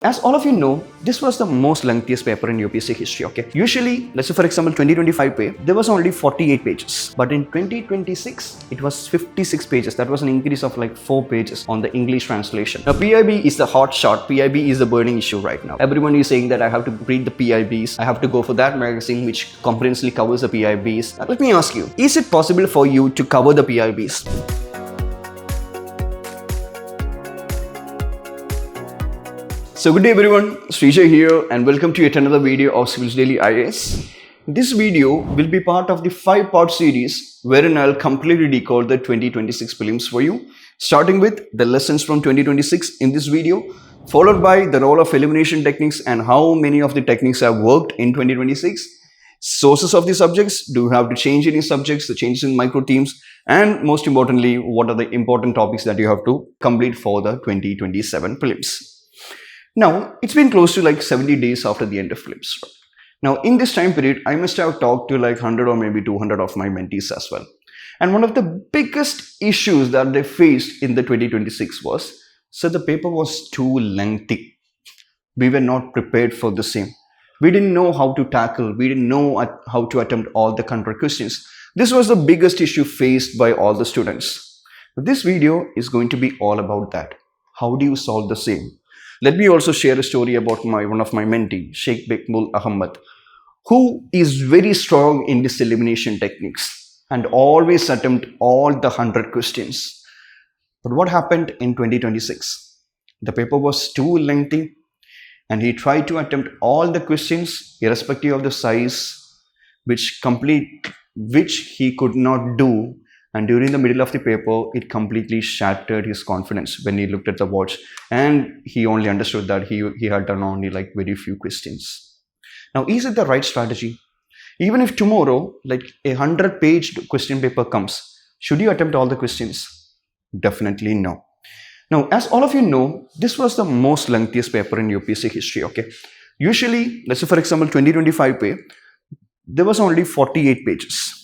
As all of you know, this was the most lengthiest paper in UPSC history, okay? Usually, let's say for example, 2025 paper, there was only 48 pages. But in 2026, it was 56 pages. That was an increase of like 4 pages on the English translation. Now, PIB is the hot shot. PIB is the burning issue right now. Everyone is saying that I have to read the PIBs. I have to go for that magazine which comprehensively covers the PIBs. Now, let me ask you, is it possible for you to cover the PIBs? So good day everyone, Srijay here and welcome to yet another video of Civilsdaily IAS. This video will be part of the 5-part series wherein I'll completely decode the 2026 prelims for you, starting with the lessons from 2026 in this video, followed by the role of elimination techniques and how many of the techniques have worked in 2026, sources of the subjects, do you have to change any subjects, the changes in micro teams, and most importantly, what are the important topics that you have to complete for the 2027 prelims. Now, it's been close to like 70 days after the end of prelims. Now, in this time period, I must have talked to like 100 or maybe 200 of my mentees as well. And one of the biggest issues that they faced in the 2026 was, so the paper was too lengthy. We were not prepared for the same. We didn't know how to tackle, we didn't know how to attempt all the control questions. This was the biggest issue faced by all the students. This video is going to be all about that. How do you solve the same? Let me also share a story about one of my mentee, Sheikh Bekmul Ahmad, who is very strong in this elimination techniques and always attempt all the 100 questions. But what happened in 2026? The paper was too lengthy and he tried to attempt all the questions irrespective of the size, which he could not do. And during the middle of the paper, it completely shattered his confidence when he looked at the watch and he only understood that he had done only like very few questions. Now, is it the right strategy? Even if tomorrow, like a 100-page question paper comes, should you attempt all the questions? Definitely no. Now, as all of you know, this was the most lengthiest paper in UPSC history, okay? Usually, let's say for example, 2025 paper, there was only 48 pages.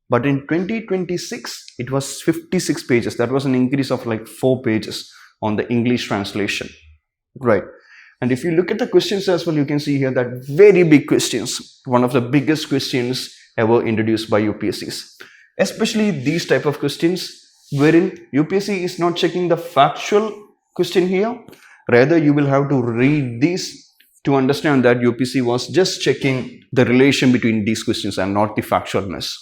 But in 2026, it was 56 pages. That was an increase of like 4 pages on the English translation, right? And if you look at the questions as well, you can see here that very big questions, one of the biggest questions ever introduced by UPSCs. Especially these type of questions wherein UPSC is not checking the factual question here. Rather, you will have to read these to understand that UPSC was just checking the relation between these questions and not the factualness.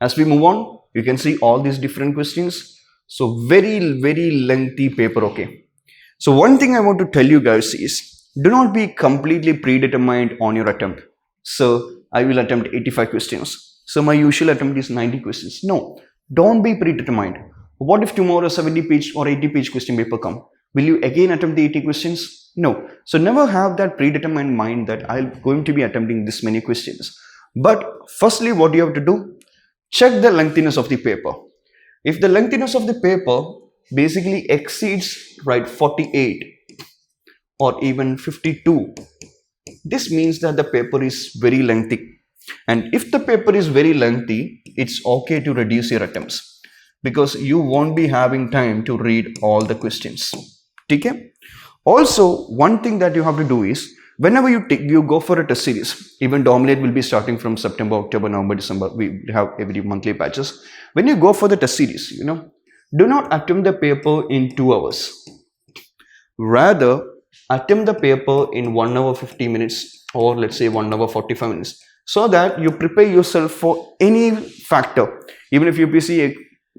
As we move on, you can see all these different questions. So very, very lengthy paper, okay. So one thing I want to tell you guys is, do not be completely predetermined on your attempt. So I will attempt 85 questions. So my usual attempt is 90 questions. No, don't be predetermined. What if tomorrow 70-page or 80-page question paper come? Will you again attempt the 80 questions? No. So never have that predetermined mind that I'm going to be attempting this many questions. But firstly, what you have to do? Check the lengthiness of the paper. If the lengthiness of the paper basically exceeds 48 or even 52, this means that the paper is very lengthy. And if the paper is very lengthy, it's okay to reduce your attempts because you won't be having time to read all the questions. Okay? Also, one thing that you have to do is, whenever you go for a test series, even Dominate will be starting from September, October, November, December. We have every monthly batches. When you go for the test series, do not attempt the paper in 2 hours. Rather, attempt the paper in 1 hour 50 minutes or let's say 1 hour 45 minutes so that you prepare yourself for any factor. Even if UPSC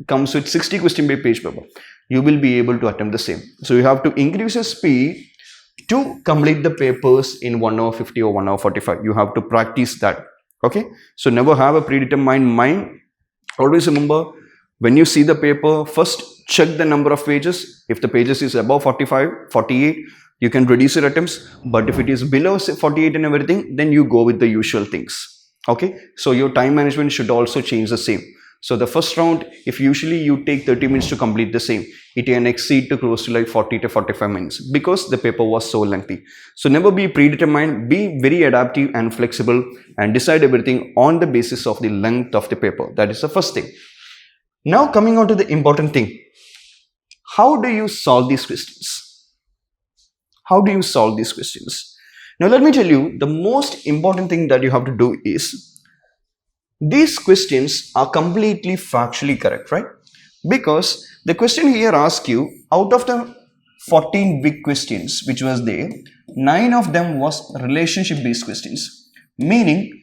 comes with 60 question by page paper, you will be able to attempt the same. So you have to increase your speed to complete the papers in 1 hour 50 or 1 hour 45. You have to practice that. Okay. So never have a predetermined mind. Always remember, when you see the paper, first check the number of pages. If the pages is above 45, 48, you can reduce your attempts. But if it is below 48 and everything, then you go with the usual things. Okay. So your time management should also change the same. So the first round, if usually you take 30 minutes to complete the same, it can exceed to close to like 40 to 45 minutes because the paper was so lengthy. So never be predetermined, be very adaptive and flexible and decide everything on the basis of the length of the paper. That is the first thing. Now coming on to the important thing. How do you solve these questions? How do you solve these questions? Now let me tell you, the most important thing that you have to do is, these questions are completely factually correct, right? Because the question here asks you, out of the 14 big questions which was there, 9 of them was relationship based questions, meaning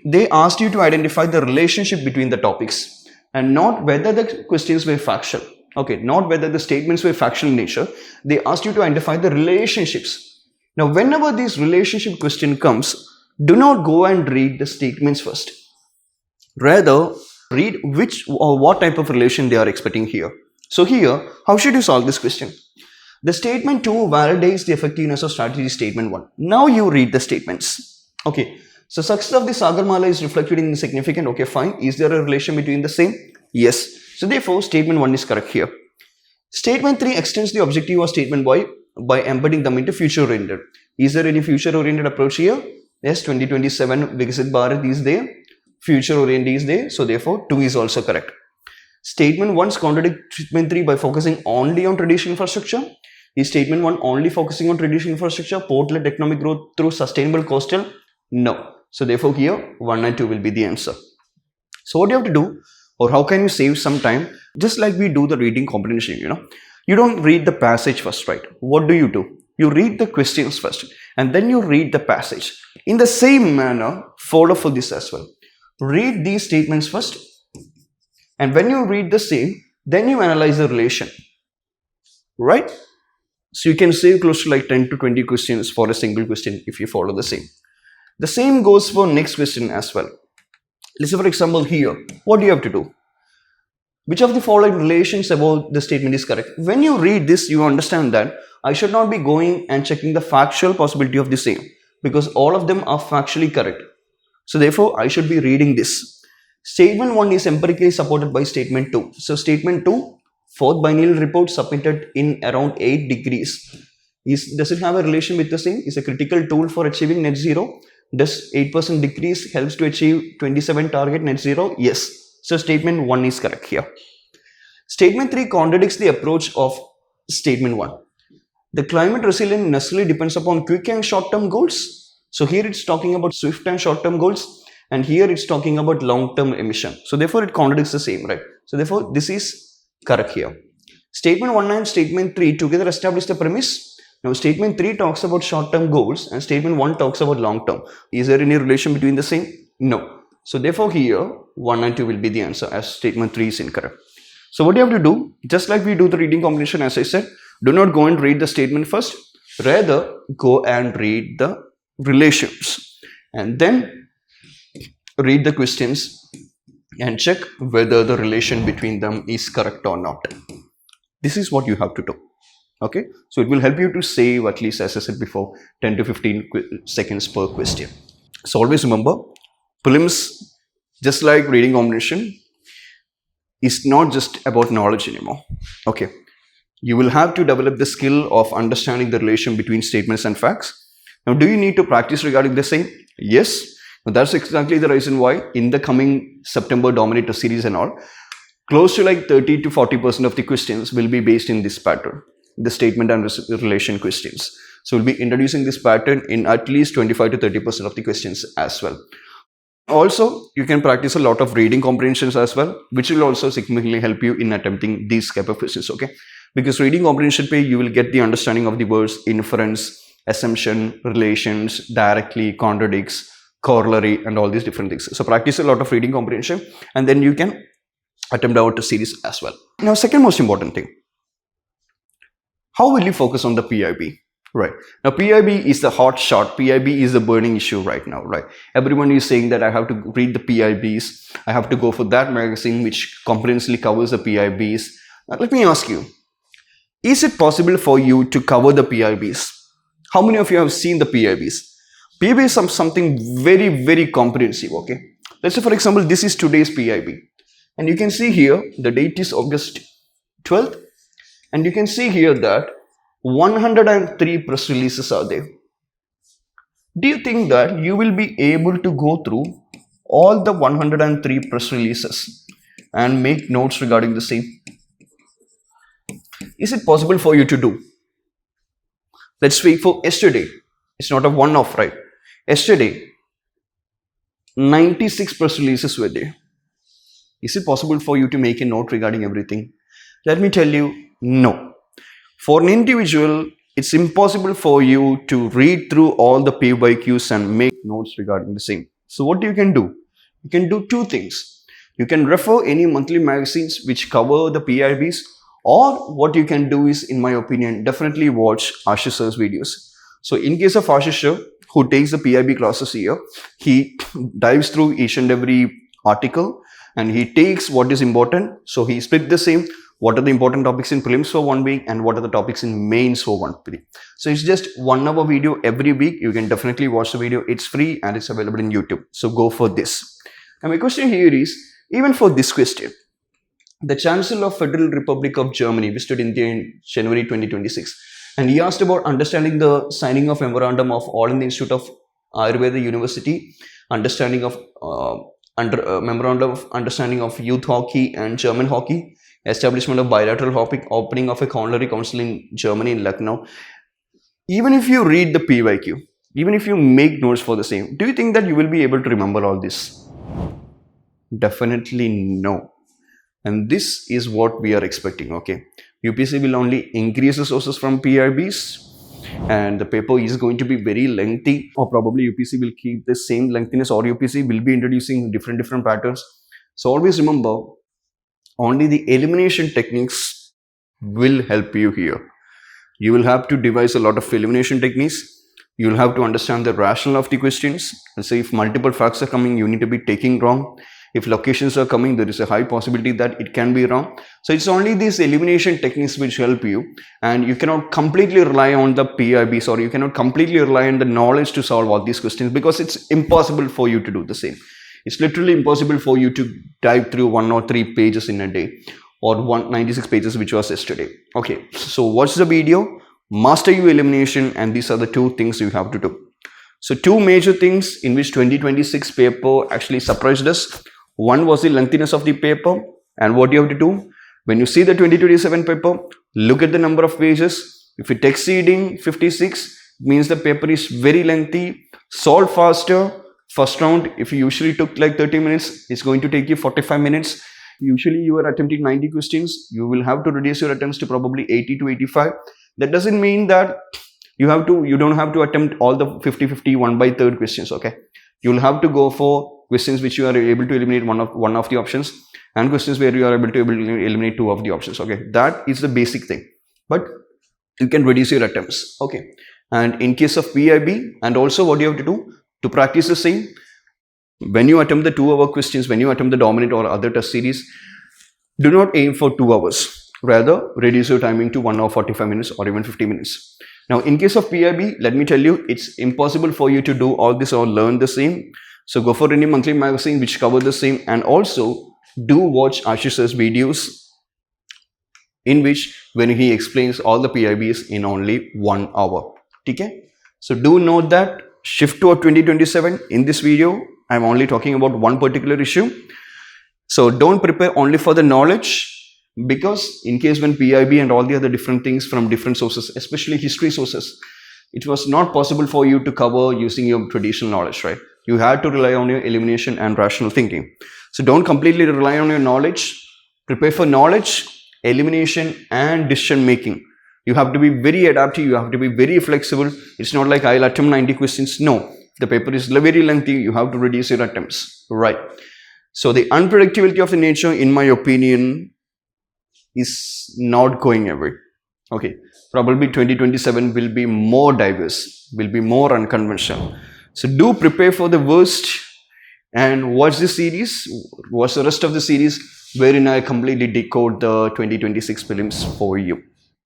they asked you to identify the relationship between the topics and not whether the questions were factual. Okay, not whether the statements were factual in nature. They asked you to identify the relationships. Now, whenever this relationship question comes, do not go and read the statements first. Rather, read which or what type of relation they are expecting here. So here, how should you solve this question? The statement 2 validates the effectiveness of strategy statement 1. Now you read the statements. Okay, so success of the Sagarmala is reflected in significant. Okay, fine. Is there a relation between the same? Yes. So therefore, statement 1 is correct here. Statement 3 extends the objective of statement by embedding them into future oriented. Is there any future oriented approach here? Yes, 2027 Viksit Bharat is there. Future oriented is there. So therefore, 2 is also correct. Statement 1 contradicts statement 3 by focusing only on traditional infrastructure. Is statement 1 only focusing on traditional infrastructure, port-led economic growth through sustainable coastal? No. So therefore here 1 and 2 will be the answer. So what you have to do, or how can you save some time? Just like we do the reading comprehension, you don't read the passage first, right? What do? You read the questions first and then you read the passage. In the same manner, follow for this as well. Read these statements first, and when you read the same, then you analyze the relation, right? So you can save close to like 10 to 20 questions for a single question if you follow the same. The same goes for next question as well. Let's say for example here, what do you have to do? Which of the following relations about the statement is correct? When you read this, you understand that I should not be going and checking the factual possibility of the same, because all of them are factually correct. So therefore, I should be reading this. Statement 1 is empirically supported by statement 2. So statement 2, fourth biennial report submitted in around 8 degrees. Does it have a relation with the same? Is a critical tool for achieving net zero? Does 8% decrease helps to achieve 27 target net zero? Yes. So statement 1 is correct here. Statement 3 contradicts the approach of statement 1. The climate resilience necessarily depends upon quick and short-term goals. So here it's talking about swift and short-term goals, and here it's talking about long-term emission. So therefore it contradicts the same, right? So therefore this is correct here. Statement 1 and statement 3 together establish the premise. Now statement 3 talks about short-term goals and statement 1 talks about long-term. Is there any relation between the same? No. So therefore here 1 and 2 will be the answer, as statement 3 is incorrect. So what you have to do, just like we do the reading comprehension, as I said, do not go and read the statement first. Rather, go and read the relations and then read the questions and check whether the relation between them is correct or not. This is what you have to do. Okay, so it will help you to save, at least as I said before, 10 to 15 seconds per question. So always remember, prelims, just like reading comprehension, is not just about knowledge anymore. Okay, you will have to develop the skill of understanding the relation between statements and facts. Now, do you need to practice regarding the same? Yes. Now, that's exactly the reason why in the coming September Dominator series and all, close to like 30 to 40% of the questions will be based in this pattern, the statement and relation questions. So we'll be introducing this pattern in at least 25 to 30% of the questions as well. Also, you can practice a lot of reading comprehensions as well, which will also significantly help you in attempting these type of questions, okay? Because reading comprehension pay, you will get the understanding of the words inference, assumption, relations, directly, contradicts, corollary, and all these different things. So practice a lot of reading comprehension and then you can attempt out a series as well. Now, second most important thing, how will you focus on the PIB? Right. Now, PIB is the hot shot. PIB is the burning issue right now, right? Everyone is saying that I have to read the PIBs. I have to go for that magazine which comprehensively covers the PIBs. Now, let me ask you, is it possible for you to cover the PIBs? How many of you have seen the PIBs? PIB is something very, very comprehensive, okay? Let's say, for example, this is today's PIB. And you can see here, the date is August 12th. And you can see here that 103 press releases are there. Do you think that you will be able to go through all the 103 press releases and make notes regarding the same? Is it possible for you to do? Let's speak for yesterday. It's not a one-off, right? Yesterday, 96 press releases were there. Is it possible for you to make a note regarding everything? Let me tell you, no. For an individual, it's impossible for you to read through all the PYQs and make notes regarding the same. So what you can do? You can do two things. You can refer any monthly magazines which cover the PIBs, or what you can do is, in my opinion, definitely watch Ashish sir's videos. So in case of Ashish sir, who takes the PIB classes here, he dives through each and every article and he takes what is important. So he split the same. What are the important topics in prelims for 1 week and what are the topics in mains for 1 week. So it's just 1 hour video every week. You can definitely watch the video. It's free and it's available in YouTube. So go for this. And my question here is, even for this question, the Chancellor of Federal Republic of Germany visited India in January 2026. And he asked about understanding the signing of memorandum of All India Institute of Ayurveda University, understanding of memorandum of understanding of youth hockey and German hockey, establishment of bilateral hockey, opening of a culinary council in Germany in Lucknow. Even if you read the PYQ, even if you make notes for the same, do you think that you will be able to remember all this? Definitely no. And this is what we are expecting, okay? UPSC will only increase the sources from PIBs and the paper is going to be very lengthy, or probably UPSC will keep the same lengthiness, or UPSC will be introducing different patterns. So always remember, only the elimination techniques will help you here. You will have to devise a lot of elimination techniques. You will have to understand the rationale of the questions. Let's say if multiple facts are coming, you need to be taking wrong. If locations are coming, there is a high possibility that it can be wrong. So it's only these elimination techniques which help you, and you cannot completely rely on the PIBs, or you cannot completely rely on the knowledge to solve all these questions, because it's impossible for you to do the same. It's literally impossible for you to dive through 1 or 3 pages in a day, or 196 pages which was yesterday. Okay, so watch the video, master your elimination, and these are the 2 things you have to do. So 2 major things in which 2026 paper actually surprised us. One was the lengthiness of the paper, and what you have to do when you see the 2027 paper, look at the number of pages. If it's exceeding 56, means the paper is very lengthy. Solve faster. First round, if you usually took like 30 minutes, it's going to take you 45 minutes. Usually you are attempting 90 questions. You will have to reduce your attempts to probably 80 to 85. That doesn't mean that you don't have to attempt all the 50-50 1/3 questions, okay? You'll have to go for questions which you are able to eliminate one of the options, and questions where you are able to eliminate 2 of the options, okay? That is the basic thing, but you can reduce your attempts, okay? And in case of PIB, and also what you have to do to practice the same, when you attempt the 2-hour questions, when you attempt the dominant or other test series, do not aim for 2 hours. Rather, reduce your timing to 1 hour 45 minutes or even 50 minutes. Now, in case of PIB, let me tell you, it's impossible for you to do all this or learn the same. So go for any monthly magazine which cover the same, and also do watch Ashish sir's videos, in which when he explains all the PIBs in only 1 hour. Okay? So do note that shift to 2027. In this video, I'm only talking about one particular issue. So don't prepare only for the knowledge, because in case when PIB and all the other different things from different sources, especially history sources, it was not possible for you to cover using your traditional knowledge, right? You had to rely on your elimination and rational thinking. So don't completely rely on your knowledge. Prepare for knowledge, elimination, and decision making. You have to be very adaptive. You have to be very flexible. It's not like I'll attempt 90 questions. No, the paper is very lengthy. You have to reduce your attempts, right? So the unpredictability of the nature, in my opinion, is not going away. Okay, probably 2027 will be more diverse, will be more unconventional. So do prepare for the worst and watch the series, watch the rest of the series, wherein I completely decode the 2026 prelims for you.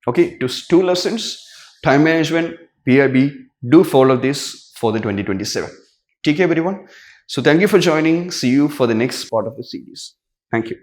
Okay, 2 lessons, time management, PIB. Do follow this for the 2027. Take care, everyone. So thank you for joining. See you for the next part of the series. Thank you.